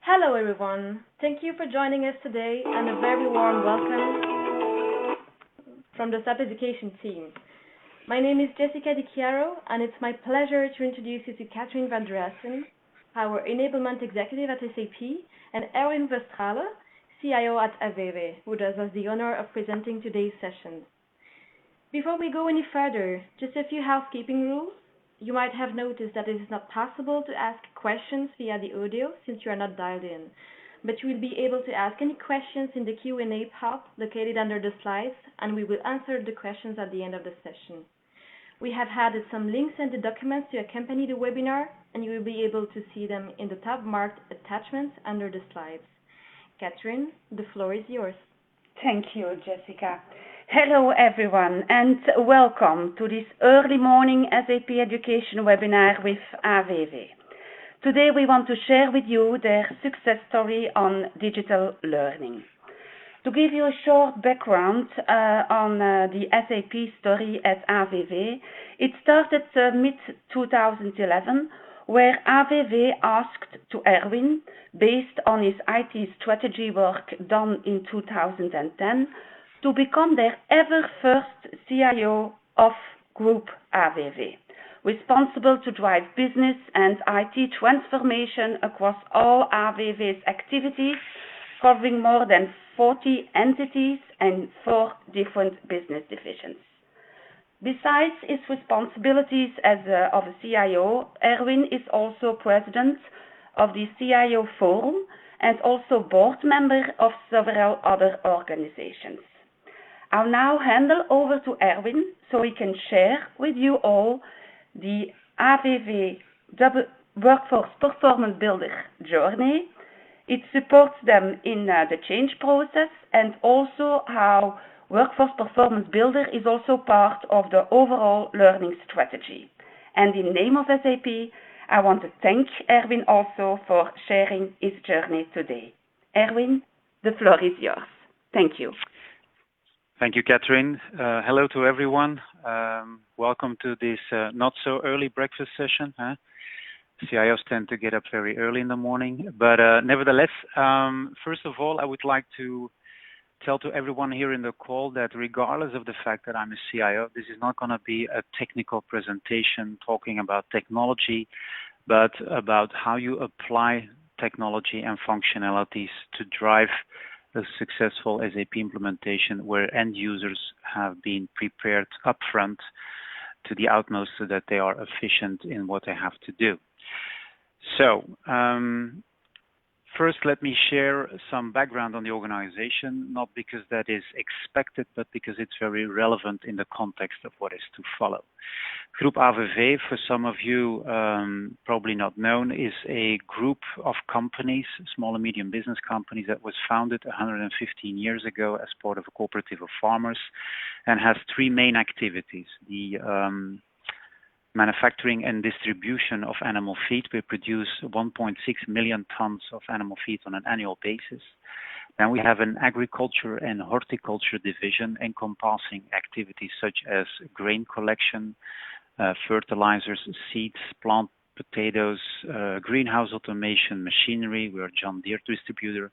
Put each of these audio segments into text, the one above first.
Hello everyone. Thank you for joining us today and a very warm welcome from the SAP Education team. My name is Jessica Di Chiaro and it's my pleasure to introduce you to Catherine van Dressen, our Enablement Executive at SAP, and Erwin Verstralen, CIO at AVEVE, who does us the honor of presenting today's session. Before we go any further, just a few housekeeping rules. You might have noticed that it is not possible to ask questions via the audio since you are not dialed in, but you will be able to ask any questions in the Q&A pod located under the slides, and we will answer the questions at the end of the session. We have added some links in the documents to accompany the webinar, and you will be able to see them in the tab marked Attachments under the slides. Catherine, the floor is yours. Thank you, Jessica. Hello everyone and welcome to this early morning SAP Education webinar with AVEVE. Today we want to share with you their success story on digital learning. To give you a short background on the SAP story at AVEVE, it started mid-2011 where AVEVE asked to Erwin, based on his IT strategy work done in 2010, to become their ever first CIO of Group AVEVE, responsible to drive business and IT transformation across all AVEVE's activities, covering more than 40 entities and 4 different business divisions. Besides his responsibilities of a CIO, Erwin is also president of the CIO Forum and also board member of several other organizations. I'll now hand over to Erwin so he can share with you all the AVEVE Workforce Performance Builder journey. It supports them in the change process and also how Workforce Performance Builder is also part of the overall learning strategy. And in the name of SAP, I want to thank Erwin also for sharing his journey today. Erwin, the floor is yours. Thank you. Thank you, Catherine. Hello to everyone. Welcome to this not so early breakfast session. CIOs tend to get up very early in the morning, but nevertheless, first of all, I would like to tell to everyone here in the call that regardless of the fact that I'm a CIO, this is not going to be a technical presentation talking about technology, but about how you apply technology and functionalities to drive a successful SAP implementation where end users have been prepared upfront to the utmost so that they are efficient in what they have to do. So, first let me share some background on the organization, not because that is expected, but because it's very relevant in the context of what is to follow. Group AVEVE, for some of you probably not known, is a group of companies, small and medium business companies, that was founded 115 years ago as part of a cooperative of farmers and has 3 main activities. The manufacturing and distribution of animal feed. We produce 1.6 million tons of animal feed on an annual basis. Then we have an agriculture and horticulture division encompassing activities such as grain collection, fertilizers, seeds, plant potatoes, greenhouse automation, machinery. We are John Deere distributor.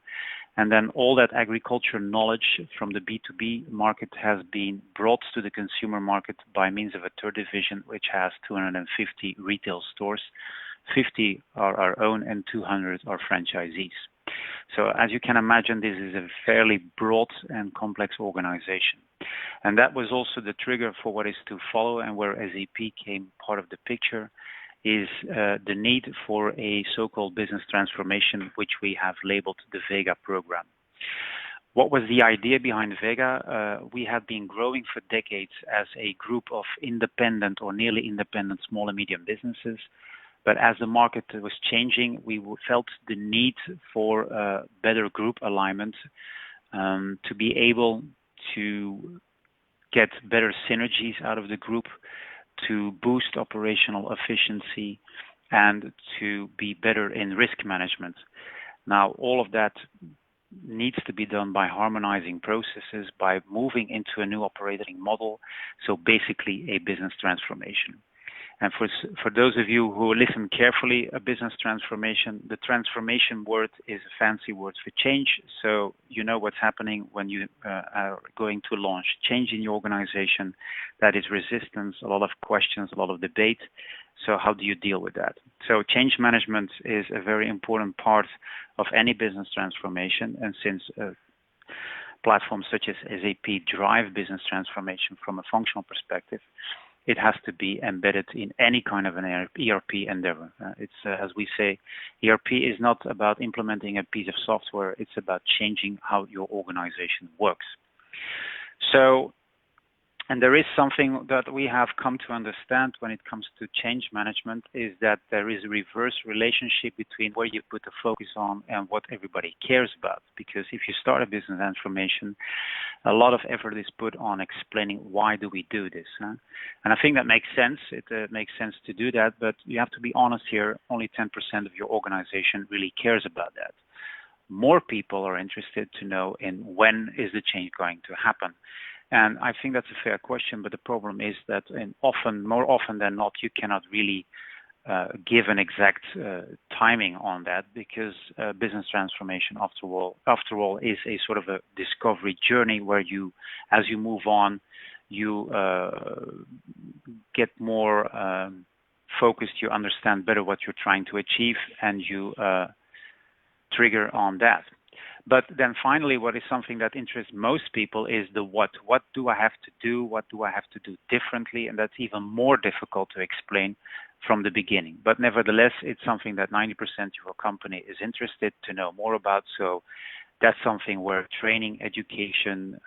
And then all that agriculture knowledge from the B2B market has been brought to the consumer market by means of a third division, which has 250 retail stores. 50 are our own and 200 are franchisees. So as you can imagine, this is a fairly broad and complex organization. And that was also the trigger for what is to follow and where SAP came part of the picture is the need for a so-called business transformation, which we have labeled the Vega program. What was the idea behind Vega? We have been growing for decades as a group of independent or nearly independent small and medium businesses. But as the market was changing, we felt the need for better group alignment to be able to get better synergies out of the group, to boost operational efficiency, and to be better in risk management. Now, all of that needs to be done by harmonizing processes, by moving into a new operating model, so basically a business transformation. And for those of you who listen carefully, a business transformation, the transformation word is a fancy word for change. So you know what's happening when you are going to launch change in your organization. That is resistance, a lot of questions, a lot of debate. So how do you deal with that? So change management is a very important part of any business transformation. And since platforms such as SAP drive business transformation from a functional perspective, it has to be embedded in any kind of an ERP endeavor. As we say, ERP is not about implementing a piece of software. It's about changing how your organization works. So, and there is something that we have come to understand when it comes to change management is that there is a reverse relationship between where you put the focus on and what everybody cares about. Because if you start a business transformation, a lot of effort is put on explaining why do we do this. And I think that makes sense. It makes sense to do that, but you have to be honest here, only 10% of your organization really cares about that. More people are interested to know in when is the change going to happen. And I think that's a fair question, but the problem is that more often than not, you cannot really give an exact timing on that, because business transformation, after all, is a sort of a discovery journey where you, as you move on, you get more focused, you understand better what you're trying to achieve, and you trigger on that. But then finally, what is something that interests most people is the what. What do I have to do? What do I have to do differently? And that's even more difficult to explain from the beginning. But nevertheless, it's something that 90% of your company is interested to know more about. So that's something where training, education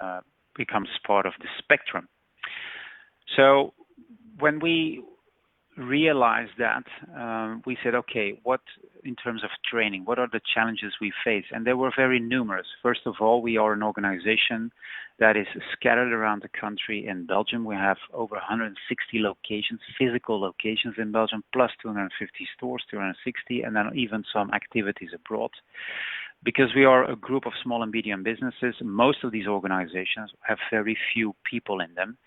becomes part of the spectrum. So when we realized that, we said, okay, what in terms of training, what are the challenges we face? And they were very numerous. First of all, we are an organization that is scattered around the country. In Belgium, we have over 160 locations, physical locations in Belgium, plus 250 stores, 260, and then even some activities abroad. Because we are a group of small and medium businesses, most of these organizations have very few people in them.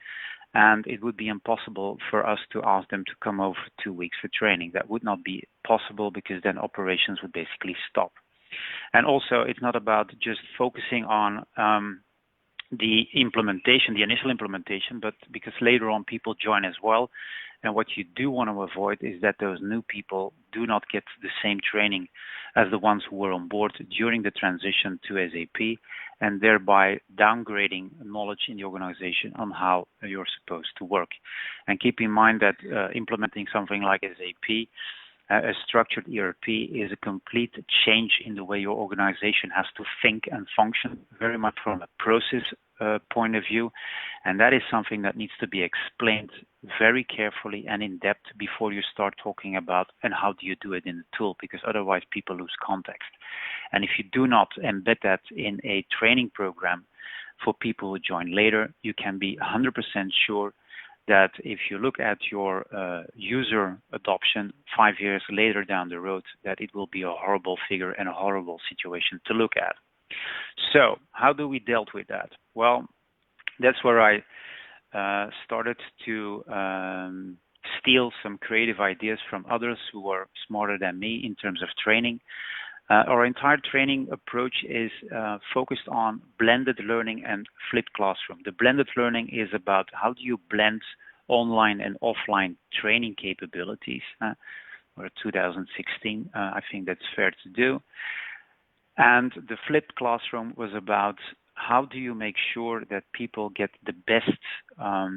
And it would be impossible for us to ask them to come over for 2 weeks for training. That would not be possible, because then operations would basically stop. And also, it's not about just focusing on the implementation, the initial implementation, but because later on people join as well. And what you do want to avoid is that those new people do not get the same training as the ones who were on board during the transition to SAP, and thereby downgrading knowledge in the organization on how you're supposed to work. And keep in mind that implementing something like SAP, a structured ERP, is a complete change in the way your organization has to think and function, very much from a process point of view. And that is something that needs to be explained very carefully and in depth before you start talking about and how do you do it in the tool, because otherwise people lose context. And if you do not embed that in a training program for people who join later, you can be 100% sure that if you look at your user adoption 5 years later down the road, that it will be a horrible figure and a horrible situation to look at. So how do we deal with that? Well, that's where I started to steal some creative ideas from others who are smarter than me in terms of training. Our entire training approach is focused on blended learning and flipped classroom. The blended learning is about how do you blend online and offline training capabilities. We're 2016, I think that's fair to do. And the flipped classroom was about how do you make sure that people get the best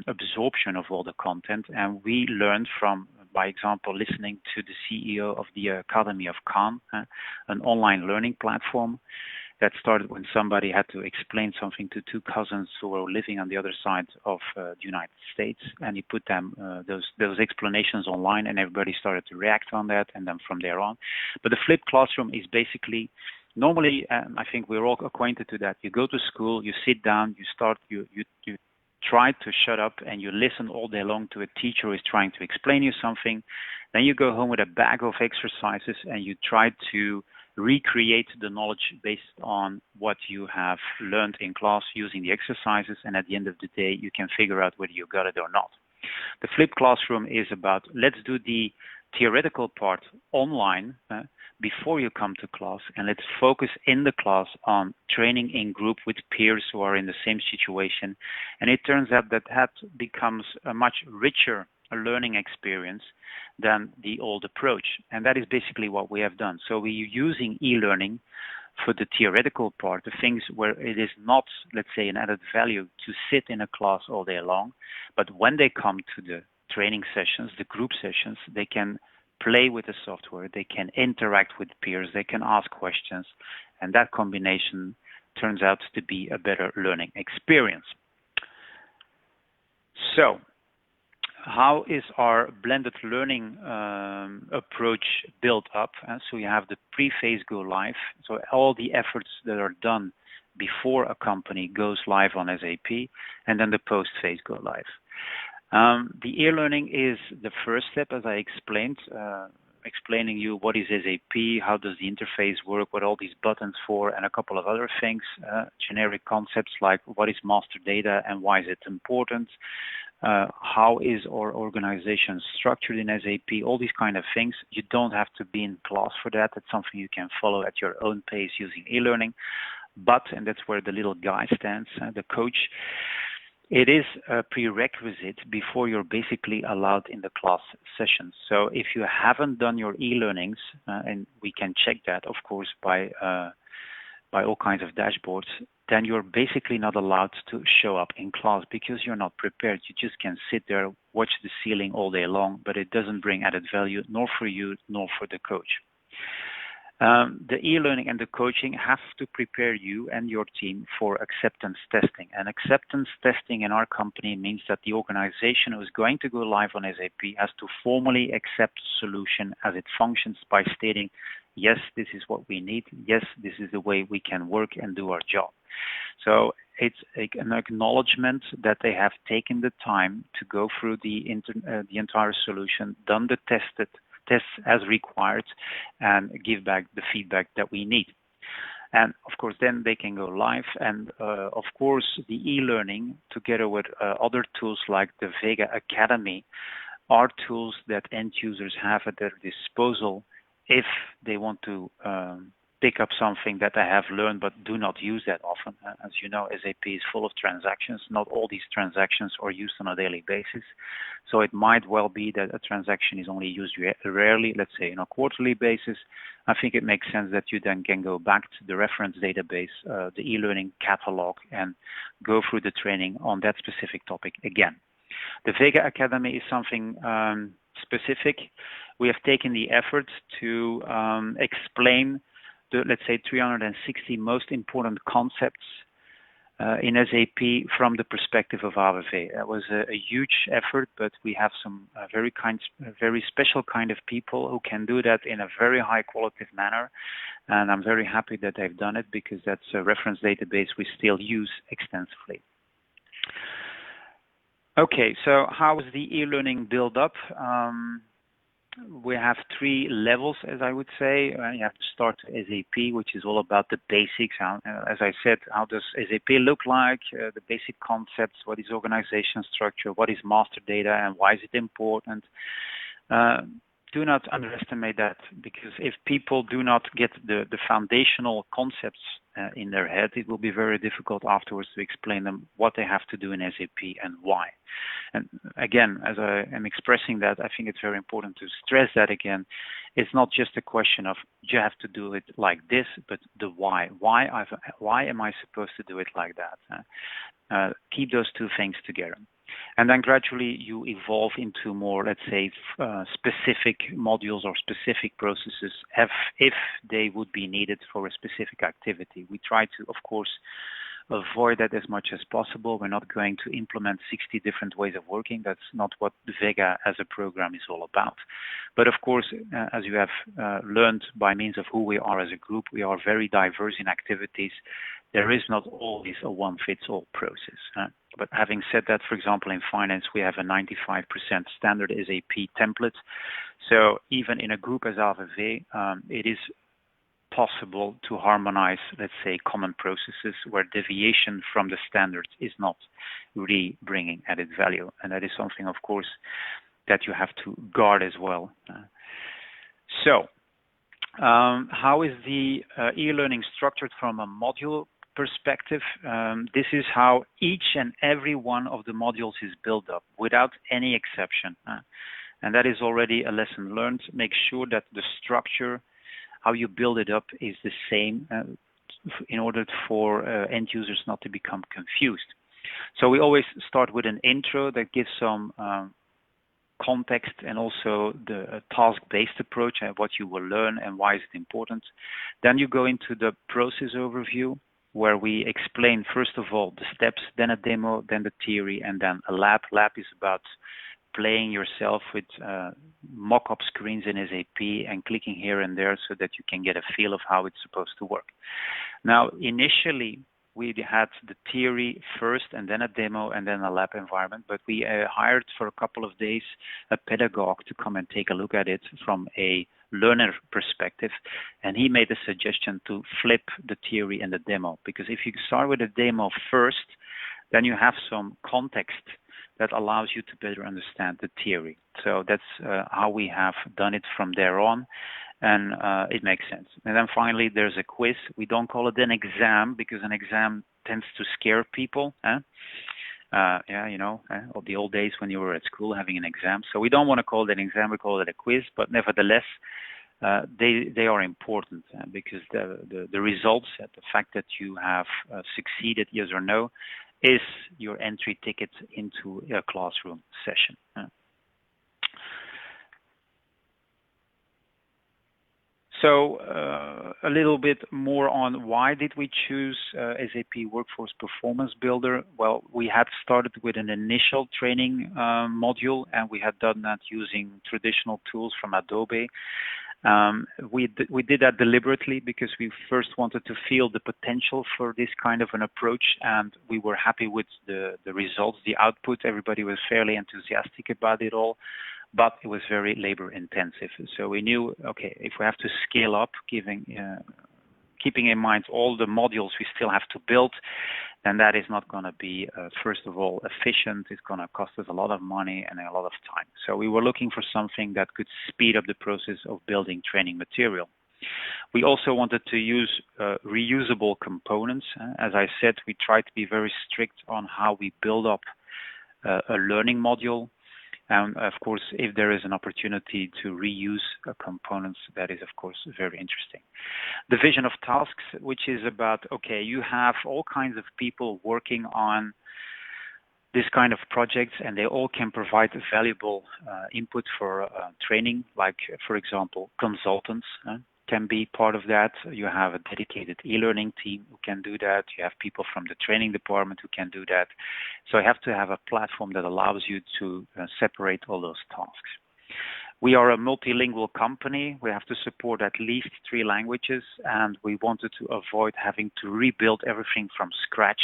absorption of all the content. And we learned from, by example, listening to the CEO of the Academy of Khan, an online learning platform that started when somebody had to explain something to two cousins who were living on the other side of the United States, and he put them those explanations online, and everybody started to react on that, and then from there on. But the flipped classroom is basically, normally, I think we're all acquainted to that. You go to school, you sit down, you try to shut up, and you listen all day long to a teacher who is trying to explain you something. Then you go home with a bag of exercises, and you try to recreate the knowledge based on what you have learned in class using the exercises, and at the end of the day, you can figure out whether you got it or not. The flipped classroom is about, let's do the theoretical part online before you come to class, and let's focus in the class on training in group with peers who are in the same situation. And it turns out that becomes a much richer learning experience than the old approach. And that is basically what we have done. So we're using e-learning for the theoretical part, the things where it is not, let's say, an added value to sit in a class all day long, but when they come to the training sessions, the group sessions, they can play with the software, they can interact with peers, they can ask questions, and that combination turns out to be a better learning experience. So, how is our blended learning approach built up? So you have the pre-phase go live, so all the efforts that are done before a company goes live on SAP, and then the post-phase go live. The e-learning is the first step, as I explained, explaining you what is SAP, how does the interface work, what all these buttons for, and a couple of other things, generic concepts like what is master data and why is it important, how is our organization structured in SAP, all these kind of things. You don't have to be in class for that. It's something you can follow at your own pace using e-learning. But, and that's where the little guy stands, the coach, it is a prerequisite before you're basically allowed in the class sessions. So if you haven't done your e-learnings, and we can check that, of course, by all kinds of dashboards, then you're basically not allowed to show up in class because you're not prepared. You just can sit there, watch the ceiling all day long, but it doesn't bring added value, nor for you, nor for the coach. The e-learning and the coaching have to prepare you and your team for acceptance testing. And acceptance testing in our company means that the organization who is going to go live on SAP has to formally accept the solution as it functions by stating, yes, this is what we need. Yes, this is the way we can work and do our job. So it's an acknowledgement that they have taken the time to go through the entire solution, done the tests as required, and give back the feedback that we need. And of course, then they can go live. And of course, the e-learning, together with other tools like the Vega Academy, are tools that end users have at their disposal if they want to pick up something that they have learned but do not use that often. As you know, SAP is full of transactions. Not all these transactions are used on a daily basis. So it might well be that a transaction is only used rarely, let's say on a quarterly basis. I think it makes sense that you then can go back to the reference database, the e-learning catalog, and go through the training on that specific topic again. The Vega Academy is something specific. We have taken the effort to explain the, let's say, 360 most important concepts in SAP from the perspective of AVEVE. That was a huge effort, but we have some very special kind of people who can do that in a very high qualitative manner. And I'm very happy that they've done it because that's a reference database we still use extensively. Okay, so how is the e-learning build up? We have 3 levels, as I would say. You have to start SAP, which is all about the basics. As I said, how does SAP look like? The basic concepts. What is organization structure? What is master data, and why is it important? Do not underestimate that, because if people do not get the foundational concepts in their head, it will be very difficult afterwards to explain them what they have to do in SAP and why. And again, as I am expressing that, I think it's very important to stress that again. It's not just a question of you have to do it like this, but the why. Why am I supposed to do it like that? Keep those 2 things together. And then gradually you evolve into more, let's say, specific modules or specific processes if they would be needed for a specific activity. We try to, of course, avoid that as much as possible. We're not going to implement 60 different ways of working. That's not what the Vega as a program is all about. But of course, as you have learned by means of who we are as a group, we are very diverse in activities. There is not always a one-fits-all process. But having said that, for example, in finance, we have a 95% standard SAP template. So even in a group as AVEVE, it is possible to harmonize, let's say, common processes where deviation from the standards is not really bringing added value. And that is something, of course, that you have to guard as well. How is the e-learning structured from a module perspective? This is how each and every one of the modules is built up without any exception. And that is already a lesson learned. Make sure that the structure, how you build it up, is the same in order for end users not to become confused. So we always start with an intro that gives some context and also the task-based approach and what you will learn and why is it important. Then you go into the process overview, where we explain, first of all, the steps, then a demo, then the theory, and then a lab. Lab is about playing yourself with mock-up screens in SAP and clicking here and there so that you can get a feel of how it's supposed to work. Now, initially, we had the theory first and then a demo and then a lab environment, but we hired for a couple of days a pedagogue to come and take a look at it from a learner perspective, and he made a suggestion to flip the theory and the demo, because if you start with the demo first, then you have some context that allows you to better understand the theory. So that's how we have done it from there on, and it makes sense. And then finally, there's a quiz. We don't call it an exam because an exam tends to scare people. Of the old days when you were at school having an exam. So we don't want to call it an exam, we call it a quiz, but nevertheless, they are important because the results, the fact that you have succeeded, yes or no, is your entry ticket into a classroom session. So a little bit more on why did we choose SAP Workforce Performance Builder? Well, we had started with an initial training module, and we had done that using traditional tools from Adobe. We did that deliberately because we first wanted to feel the potential for this kind of an approach, and we were happy with the results, the output. Everybody was fairly enthusiastic about it all, but it was very labor intensive. So we knew, okay, if we have to scale up, keeping in mind all the modules we still have to build, then that is not going to be, first of all, efficient. It's going to cost us a lot of money and a lot of time. So we were looking for something that could speed up the process of building training material. We also wanted to use reusable components. As I said, we try to be very strict on how we build up a learning module. And of course, if there is an opportunity to reuse components, that is, of course, very interesting. The vision of tasks, which is about, okay, you have all kinds of people working on this kind of projects, and they all can provide valuable input for training, like, for example, consultants can be part of that. You have a dedicated e-learning team who can do that. You have people from the training department who can do that. So you have to have a platform that allows you to separate all those tasks. We are a multilingual company. We have to support at least 3 languages, and we wanted to avoid having to rebuild everything from scratch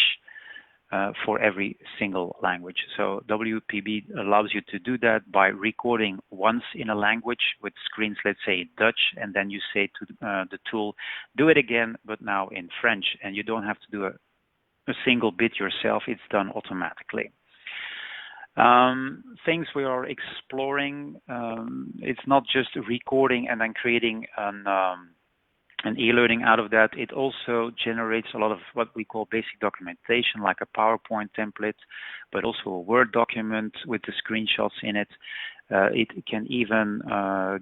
for every single language. So WPB allows you to do that by recording once in a language with screens, let's say Dutch, and then you say to the tool, do it again, but now in French, and you don't have to do a single bit yourself. It's done automatically. Things we are exploring, it's not just recording and then creating an e-learning out of that. It also generates a lot of what we call basic documentation, like a PowerPoint template, but also a Word document with the screenshots in it. It can even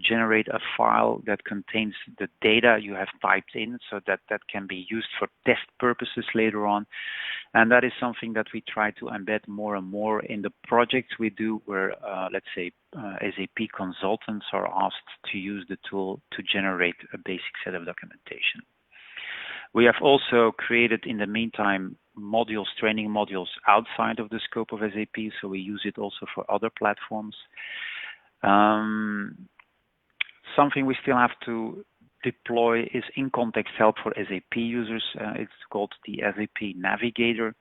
generate a file that contains the data you have typed in, so that can be used for test purposes later on. And that is something that we try to embed more and more in the projects we do, where, let's say, SAP consultants are asked to use the tool to generate a basic set of documentation. We have also created, in the meantime, modules, training modules outside of the scope of SAP, so we use it also for other platforms. Something we still have to deploy is in-context help for SAP users. It's called the SAP Navigator,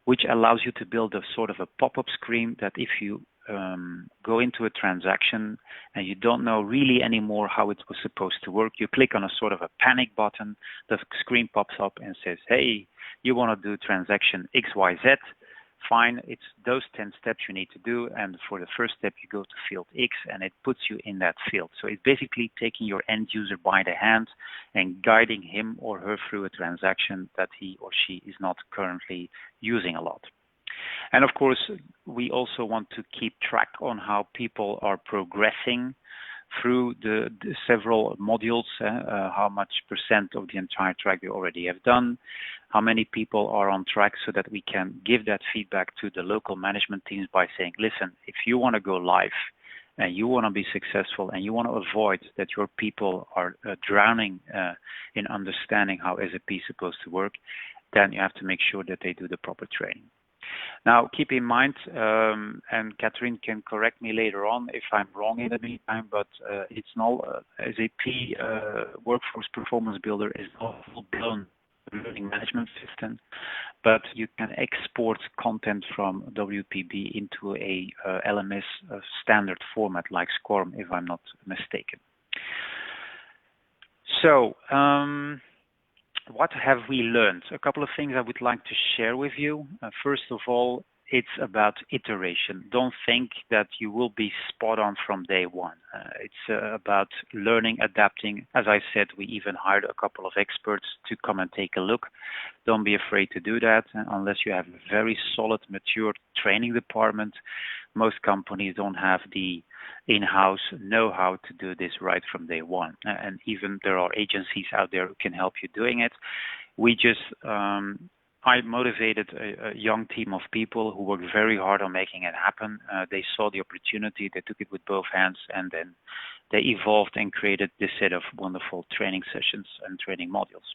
which allows you to build a sort of a pop-up screen that if you go into a transaction and you don't know really anymore how it was supposed to work, you click on a sort of a panic button, the screen pops up and says, hey, you want to do transaction XYZ, fine, it's those 10 steps you need to do, and for the first step you go to field X and it puts you in that field. So it's basically taking your end user by the hand and guiding him or her through a transaction that he or she is not currently using a lot. And of course, we also want to keep track on how people are progressing through the several modules, how much % of the entire track they already have done, how many people are on track, so that we can give that feedback to the local management teams by saying, listen, if you want to go live and you want to be successful and you want to avoid that your people are drowning in understanding how SAP is supposed to work, then you have to make sure that they do the proper training. Now, keep in mind, and Catherine can correct me later on if I'm wrong in the meantime, but it's not SAP Workforce Performance Builder is not a full-blown learning management system, but you can export content from WPB into a LMS standard format like SCORM, if I'm not mistaken. So, what have we learned? A couple of things I would like to share with you. First of all, it's about iteration. Don't think that you will be spot on from day one. It's about learning, adapting. As I said, we even hired a couple of experts to come and take a look. Don't be afraid to do that unless you have a very solid, mature training department. Most companies don't have the in-house know-how to do this right from day one. And even there are agencies out there who can help you doing it. We just, I motivated a young team of people who worked very hard on making it happen. They saw the opportunity, they took it with both hands, and then they evolved and created this set of wonderful training sessions and training modules.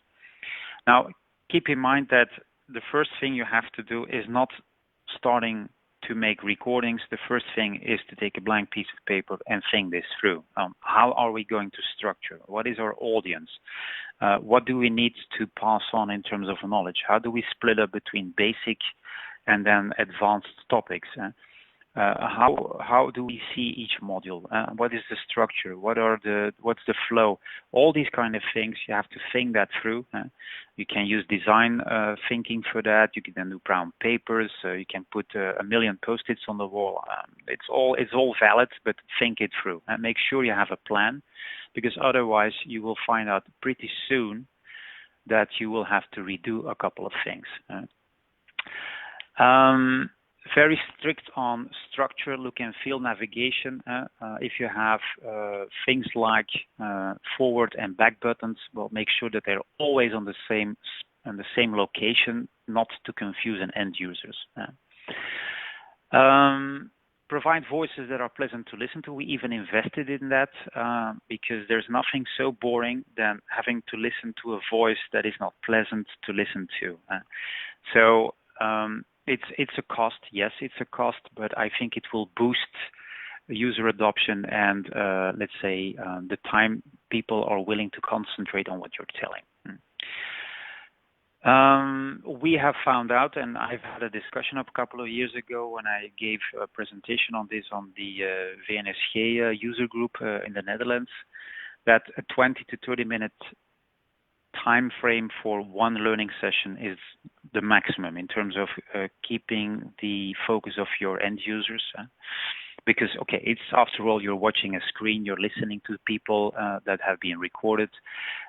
Now, keep in mind that the first thing you have to do is not starting to make recordings. The first thing is to take a blank piece of paper and think this through. How are we going to structure? What is our audience? What do we need to pass on in terms of knowledge? How do we split up between basic and then advanced topics? How do we see each module? What is the structure? What's the flow? All these kind of things, you have to think that through. You can use design thinking for that. You can then do brown papers. You can put a million post-its on the wall. It's all valid, but think it through and make sure you have a plan, because otherwise you will find out pretty soon that you will have to redo a couple of things. Very strict on structure, look and feel, navigation. If you have things like forward and back buttons, well, make sure that they're always on the same location, not to confuse an end users. Provide voices that are pleasant to listen to. We even invested in that because there's nothing so boring than having to listen to a voice that is not pleasant to listen to. It's a cost, yes, it's a cost, but I think it will boost user adoption and, let's say, the time people are willing to concentrate on what you're telling. We have found out, and I've had a discussion a couple of years ago when I gave a presentation on this on the VNSG user group in the Netherlands, that a 20 to 30 minute time frame for one learning session is the maximum in terms of keeping the focus of your end users. Because, okay, it's after all, you're watching a screen, you're listening to people that have been recorded.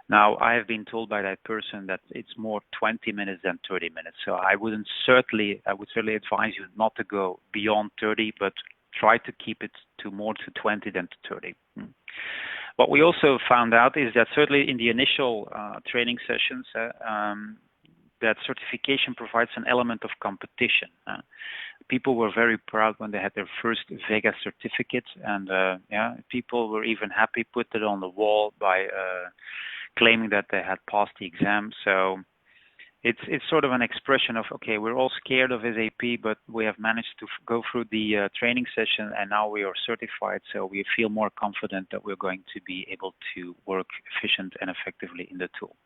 Now, I have been told by that person that it's more 20 minutes than 30 minutes. So I would certainly advise you not to go beyond 30, but try to keep it to more to 20 than to 30. What we also found out is that certainly in the initial training sessions, that certification provides an element of competition. People were very proud when they had their first Vega certificate, and people were even happy, put it on the wall by claiming that they had passed the exam. So it's sort of an expression of, okay, we're all scared of SAP, but we have managed to go through the training session, and now we are certified, so we feel more confident that we're going to be able to work efficient and effectively in the tool.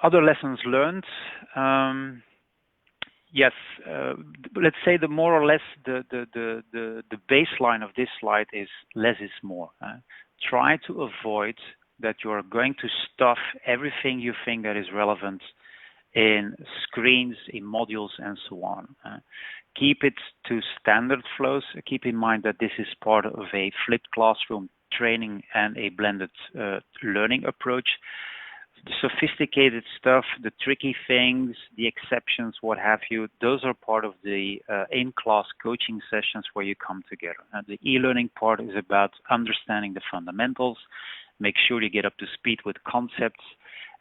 Other lessons learned. Yes, let's say the more or less the baseline of this slide is less is more. Try to avoid that you are going to stuff everything you think that is relevant in screens, in modules, and so on. Keep it to standard flows. Keep in mind that this is part of a flipped classroom training and a blended learning approach. The sophisticated stuff, the tricky things, the exceptions, what have you, those are part of the in-class coaching sessions where you come together. The e-learning part is about understanding the fundamentals, make sure you get up to speed with concepts,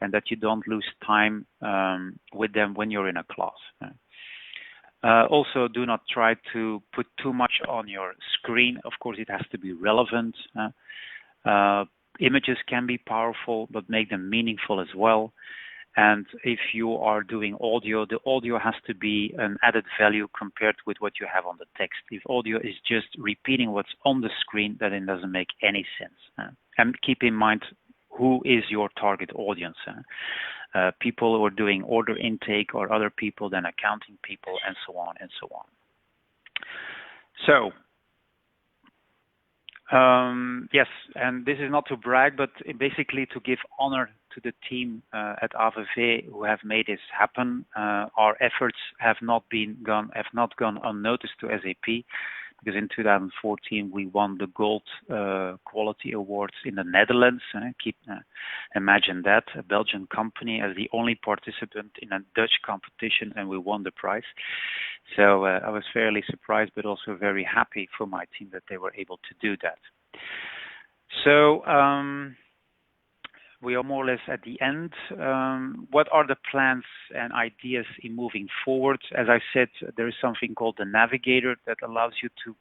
and that you don't lose time with them when you're in a class. Also, do not try to put too much on your screen. Of course, it has to be relevant. Images can be powerful, but make them meaningful as well. And if you are doing audio, the audio has to be an added value compared with what you have on the text. If audio is just repeating what's on the screen, then it doesn't make any sense. And keep in mind, who is your target audience? People who are doing order intake, or other people than accounting people, and so on and so on. So, yes, and this is not to brag, but basically to give honor to the team at AVEVE who have made this happen. Our efforts have not gone unnoticed to SAP, because in 2014 we won the Gold Quality Awards in the Netherlands. Imagine that, a Belgian company as the only participant in a Dutch competition, and we won the prize. So I was fairly surprised, but also very happy for my team that they were able to do that. So we are more or less at the end. What are the plans and ideas in moving forward? As I said, there is something called the Navigator that allows you to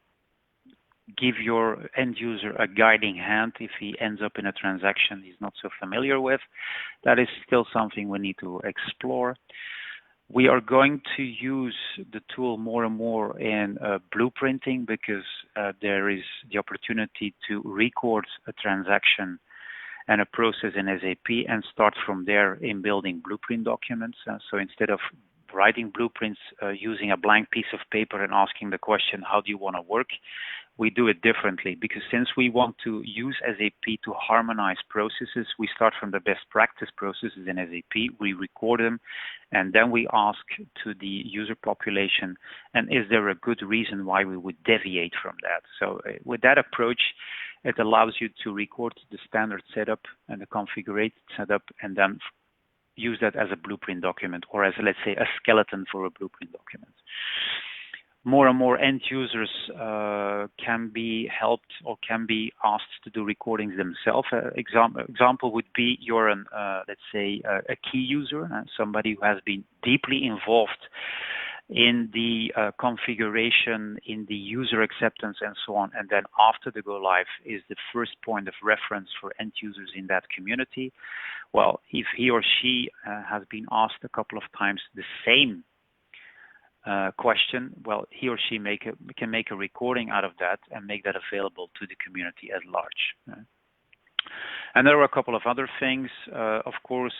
give your end user a guiding hand if he ends up in a transaction he's not so familiar with. That is still something we need to explore. We are going to use the tool more and more in blueprinting, because there is the opportunity to record a transaction and a process in SAP and start from there in building blueprint documents. So instead of writing blueprints using a blank piece of paper and asking the question, how do you want to work? We do it differently, because since we want to use SAP to harmonize processes, we start from the best practice processes in SAP, we record them, and then we ask to the user population, and is there a good reason why we would deviate from that? So with that approach, it allows you to record the standard setup and the configured setup, and then use that as a blueprint document, or as, let's say, a skeleton for a blueprint document. More and more end users can be helped or can be asked to do recordings themselves. Example would be you're let's say, a key user, somebody who has been deeply involved in the configuration, in the user acceptance, and so on. And then after the go live is the first point of reference for end users in that community. Well, if he or she has been asked a couple of times the same question, well, he or she can make a recording out of that and make that available to the community at large. And there are a couple of other things, of course,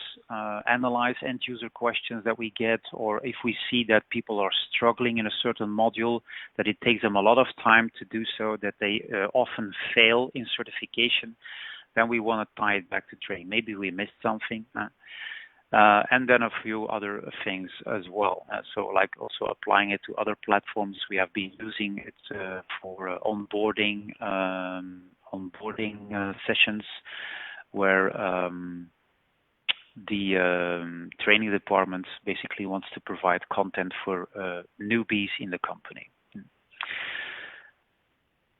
analyze end user questions that we get, or if we see that people are struggling in a certain module, that it takes them a lot of time to do so, that they often fail in certification, then we want to tie it back to training. Maybe we missed something. And then a few other things as well. So like also applying it to other platforms. We have been using it for onboarding sessions where the training department basically wants to provide content for newbies in the company.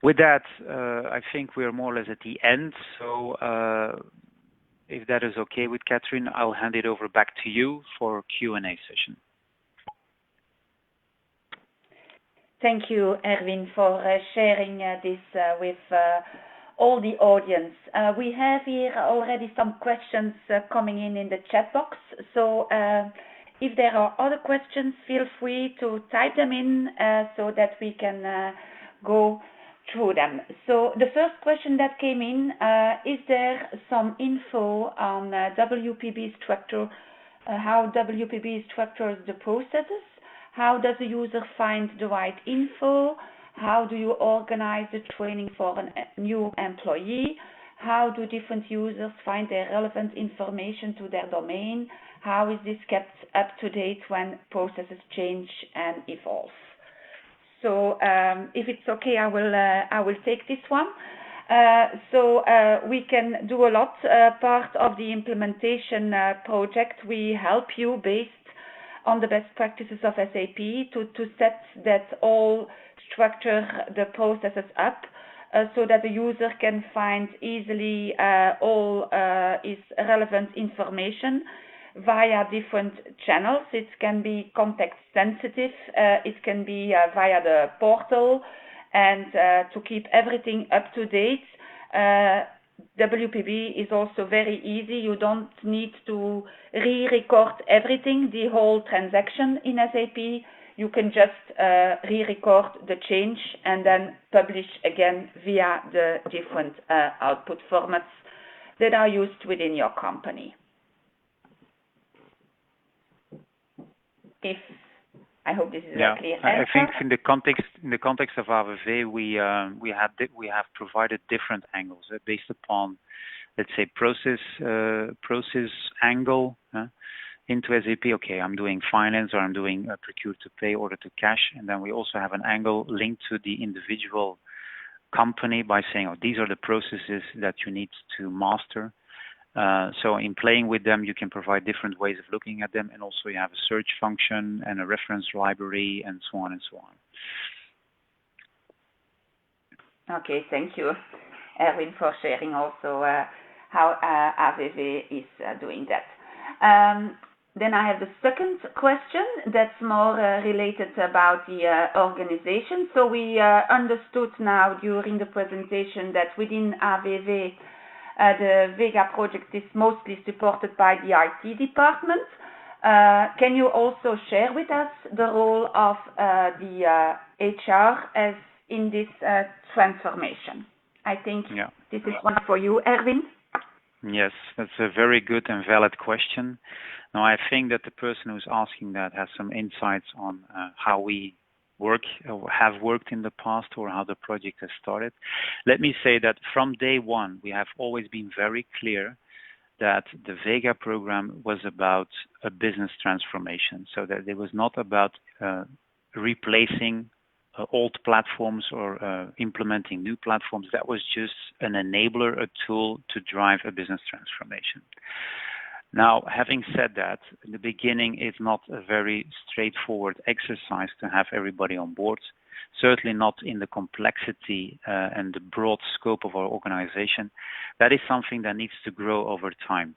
With that, I think we are more or less at the end. So if that is okay with Catherine, I'll hand it over back to you for Q&A session. Thank you, Erwin, for sharing this with all the audience. We have here already some questions coming in the chat box. So if there are other questions, feel free to type them in so that we can go through them. So the first question that came in, is there some info on WPB structure, how WPB structures the processes? How does the user find the right info? How do you organize the training for a new employee? How do different users find their relevant information to their domain? How is this kept up to date when processes change and evolve? So if it's okay, I will take this one. We can do a lot. Part of the implementation project, we help you based on the best practices of SAP to set that all structure the processes up so that the user can find easily all is relevant information via different channels. It can be context sensitive, it can be via the portal, and to keep everything up to date. WPB is also very easy. You don't need to re-record everything, the whole transaction in SAP. You can just re-record the change and then publish again via the different output formats that are used within your company. I hope this is a clear answer. I think in the context of AVEVE, we have provided different angles based upon, let's say, process angle into SAP. Okay, I'm doing finance, or I'm doing procure to pay, order to cash, and then we also have an angle linked to the individual company by saying, oh, these are the processes that you need to master. So in playing with them, you can provide different ways of looking at them, and also you have a search function and a reference library and so on and so on. Okay, thank you, Erwin, for sharing also how AVEVE is doing that. Then I have the second question that's more related about the organization. So we understood now during the presentation that within AVEVE, the Vega project is mostly supported by the IT department. Can you also share with us the role of the HR as in this transformation? I think this is one for you, Erwin. Yes, that's a very good and valid question. Now, I think that the person who's asking that has some insights on how we work or have worked in the past, or how the project has started. Let me say that from day one, we have always been very clear that the Vega program was about a business transformation, so that it was not about replacing old platforms or implementing new platforms. That was just an enabler, a tool to drive a business transformation. Now, having said that, in the beginning, it's not a very straightforward exercise to have everybody on board, certainly not in the complexity and the broad scope of our organization. That is something that needs to grow over time.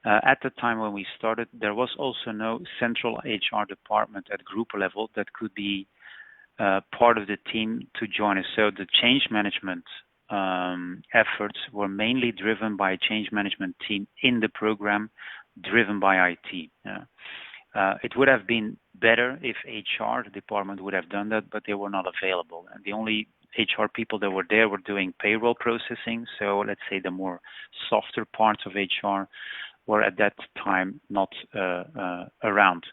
At the time when we started, there was also no central HR department at group level that could be part of the team to join us. So the change management efforts were mainly driven by a change management team in the program, driven by IT. It would have been better if HR department would have done that, but they were not available. And the only HR people that were there were doing payroll processing. So let's say the more softer parts of HR were at that time not around.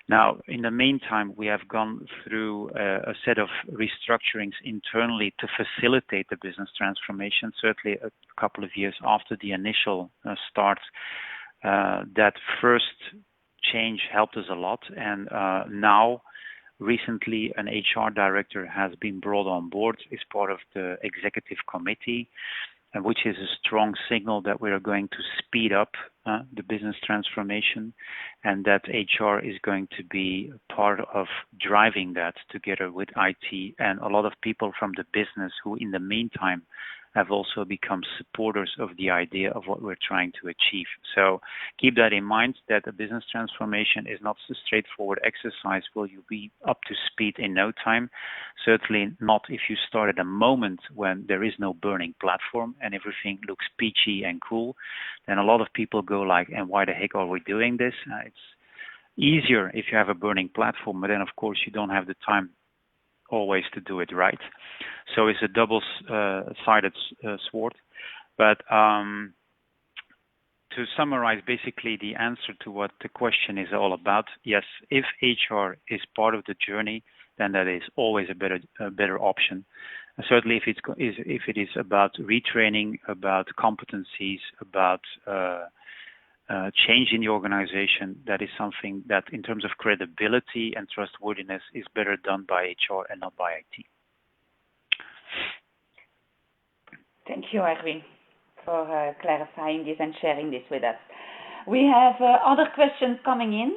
Now, in the meantime, we have gone through a set of restructurings internally to facilitate the business transformation. Certainly a couple of years after the initial start, that first change helped us a lot. And now, recently, an HR director has been brought on board as part of the executive committee, which is a strong signal that we are going to speed up the business transformation, and that HR is going to be part of driving that together with IT and a lot of people from the business who in the meantime have also become supporters of the idea of what we're trying to achieve. So keep that in mind, that a business transformation is not a straightforward exercise. Will you be up to speed in no time? Certainly not if you start at a moment when there is no burning platform and everything looks peachy and cool. Then a lot of people go like, and why the heck are we doing this? It's easier if you have a burning platform, but then of course you don't have the time always to do it right. So it's a double-sided sword. But to to summarize basically the answer to what the question is all about, yes, if HR is part of the journey, then that is always a better option. Certainly, if it is about retraining, about competencies, about change in the organization, that is something that, in terms of credibility and trustworthiness, is better done by HR and not by IT. Thank you, Erwin, for clarifying this and sharing this with us. We have other questions coming in,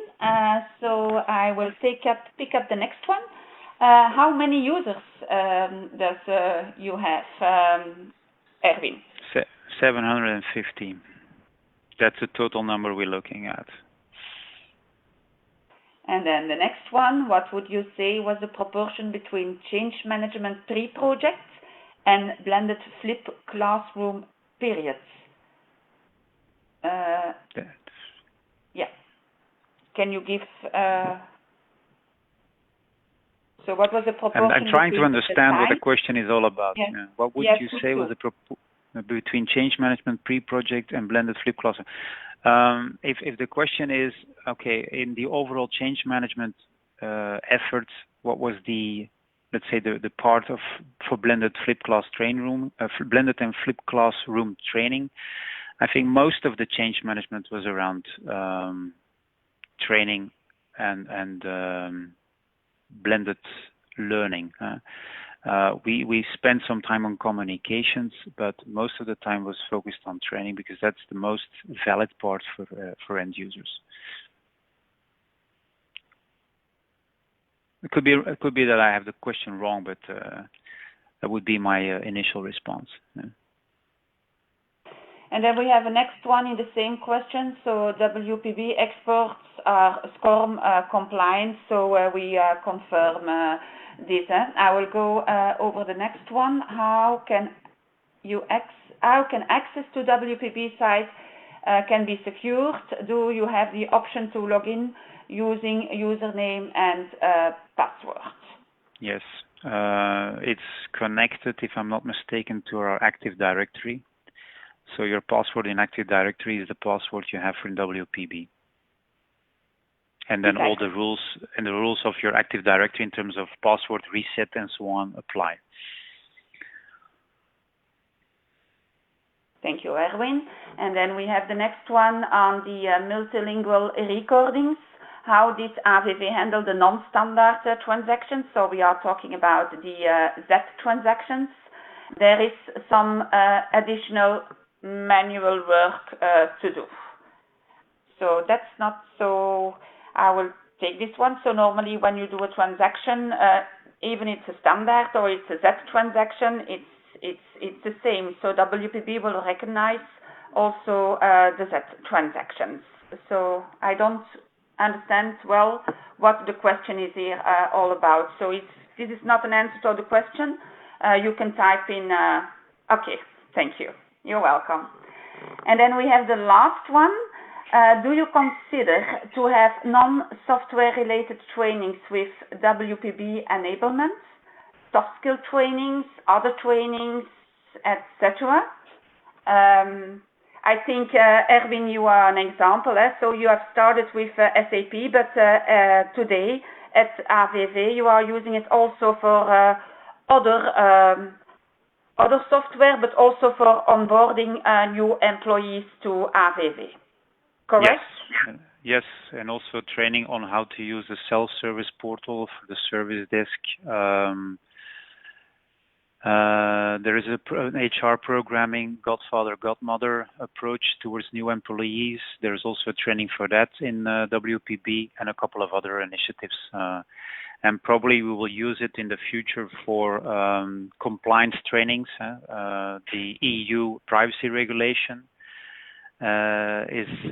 so I will pick up the next one. How many users does you have, Erwin? 750. That's the total number we're looking at. And then the next one, what would you say was the proportion between change management pre-projects and blended flip classroom periods? Yeah. Can you give... So what was the proportion? I'm trying to understand what the question is all about. Yes. Yeah. What would you say was the between change management pre-project and blended flip classroom? If the question is, okay, in the overall change management efforts, what was the, let's say, the part for blended flip class blended and flip classroom training? I think most of the change management was around training and blended learning. We spent some time on communications, but most of the time was focused on training because that's the most valid part for end users. It could be that I have the question wrong, but that would be my initial response. Yeah. And then we have a next one in the same question. So WPB experts are SCORM compliant, so we confirm this. I will go over the next one. How can access to WPB site can be secured? Do you have the option to log in using username and password? Yes, it's connected, if I'm not mistaken, to our Active Directory. So your password in Active Directory is the password you have for WPB. And then all the rules of your Active Directory in terms of password reset and so on apply. Thank you, Erwin. And then we have the next one on the multilingual recordings. How did AVEVE handle the non-standard transactions? So we are talking about the Z transactions. There is some additional manual work to do. So that's not so... I will take this one. So normally when you do a transaction, even it's a standard or it's a Z transaction, it's the same. So WPB will recognize also the Z transactions. So I don't understand well what the question is here all about. So this is not an answer to the question. You can type in, okay, thank you. You're welcome. And then we have the last one. Do you consider to have non-software related trainings with WPB enablement, soft skill trainings, other trainings, etc.? I think, Erwin, you are an example. So you have started with SAP, but today at AVEVE you are using it also for other software, but also for onboarding new employees to AVEVE. Correct? Yes, and also training on how to use the self-service portal for the service desk. There is an HR programming godfather, godmother approach towards new employees. There's also training for that in WPB and a couple of other initiatives. And probably we will use it in the future for compliance trainings. The EU privacy regulation is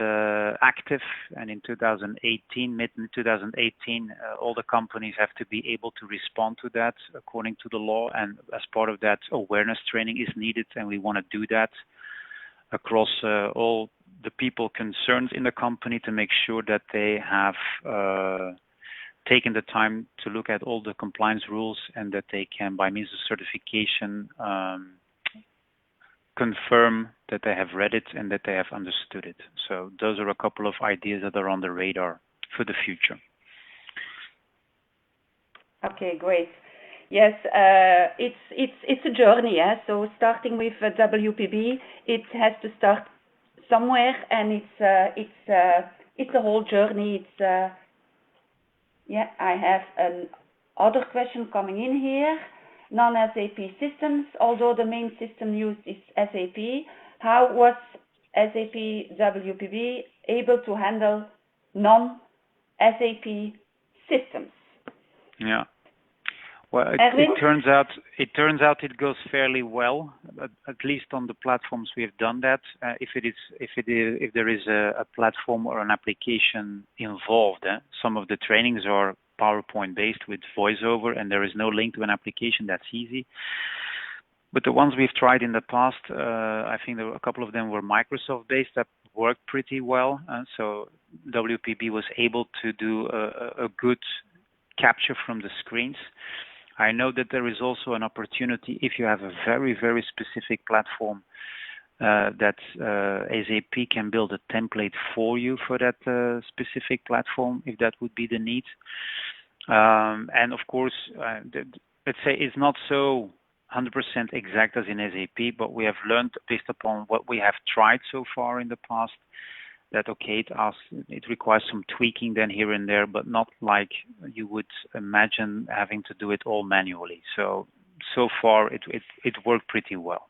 active, and in 2018, mid-2018, all the companies have to be able to respond to that according to the law, and as part of that, awareness training is needed, and we want to do that across all the people concerned in the company to make sure that they have taken the time to look at all the compliance rules and that they can, by means of certification, confirm that they have read it and that they have understood it. So those are a couple of ideas that are on the radar for the future. Okay, great. Yes, it's a journey. So starting with WPB, it has to start somewhere, and it's a whole journey. I have another question coming in here. Non-SAP systems, although the main system used is SAP, how was SAP WPB able to handle non-SAP systems? Yeah. Well, it turns out it goes fairly well. At least on the platforms we have done that. If there is a platform or an application involved, some of the trainings are PowerPoint based with voiceover, and there is no link to an application. That's easy. But the ones we've tried in the past, I think a couple of them were Microsoft based that worked pretty well. So WPB was able to do a good capture from the screens. I know that there is also an opportunity if you have a very, very specific platform that SAP can build a template for you for that specific platform, if that would be the need. And of course, let's say it's not so 100% exact as in SAP, but we have learned based upon what we have tried so far in the past that okay, it requires some tweaking then here and there, but not like you would imagine having to do it all manually. So far it worked pretty well.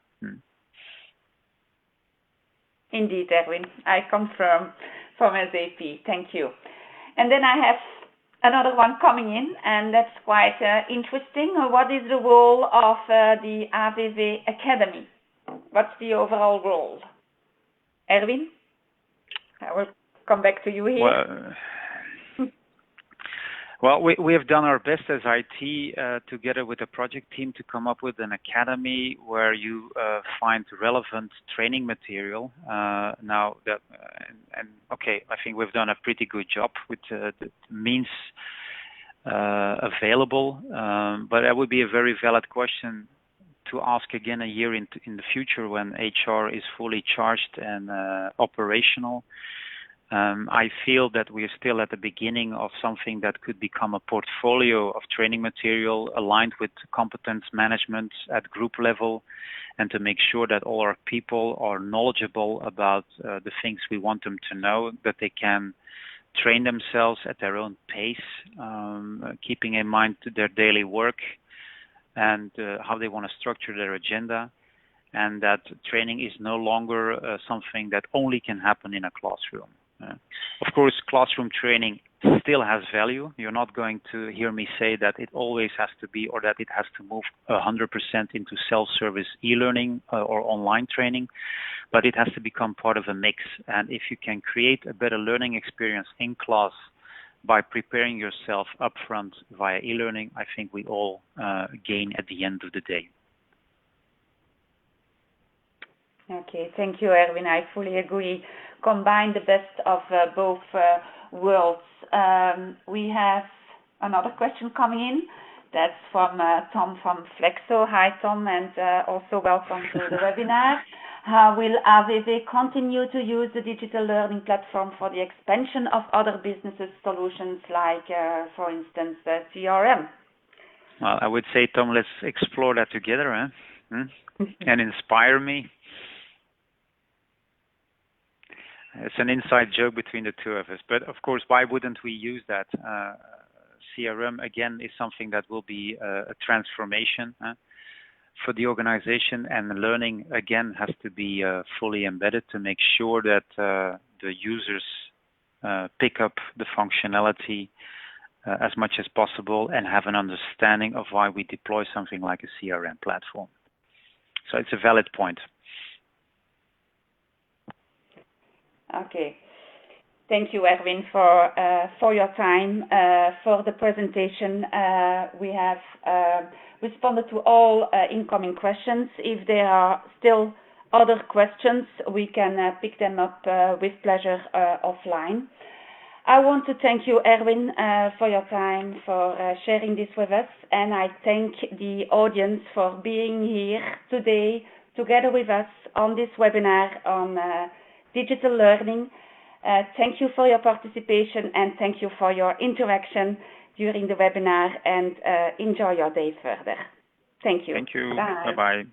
Indeed, Erwin, I confirm from SAP. Thank you. And then I have another one coming in, and that's quite interesting. What is the role of the AVEVE Academy? What's the overall role? Erwin? I will come back to you here. Well, we have done our best as IT together with the project team to come up with an academy where you find relevant training material. I think we've done a pretty good job with the means available, but that would be a very valid question to ask again a year in the future when HR is fully charged and operational. I feel that we are still at the beginning of something that could become a portfolio of training material aligned with competence management at group level, and to make sure that all our people are knowledgeable about the things we want them to know, that they can train themselves at their own pace, keeping in mind their daily work and how they want to structure their agenda, and that training is no longer something that only can happen in a classroom. Of course, classroom training still has value. You're not going to hear me say that it always has to be or that it has to move 100% into self-service e-learning or online training, but it has to become part of a mix. And if you can create a better learning experience in class by preparing yourself upfront via e-learning, I think we all gain at the end of the day. Okay, thank you, Erwin. I fully agree. Combine the best of both worlds. We have another question coming in. That's from Tom from Flexo. Hi, Tom, and also welcome to the webinar. Will AVEVE continue to use the digital learning platform for the expansion of other businesses solutions like, for instance, CRM? Well, I would say, Tom, let's explore that together, and inspire me. It's an inside joke between the two of us, but of course, why wouldn't we use that? CRM, again, is something that will be a transformation for the organization, and learning, again, has to be fully embedded to make sure that the users pick up the functionality as much as possible and have an understanding of why we deploy something like a CRM platform. So it's a valid point. Okay. Thank you, Erwin, for your time, for the presentation. We have responded to all incoming questions. If there are still other questions, we can pick them up with pleasure offline. I want to thank you, Erwin, for your time, for sharing this with us, and I thank the audience for being here today together with us on this webinar on digital learning. Thank you for your participation and thank you for your interaction during the webinar, and enjoy your day further. Thank you. Thank you. Bye. Bye-bye.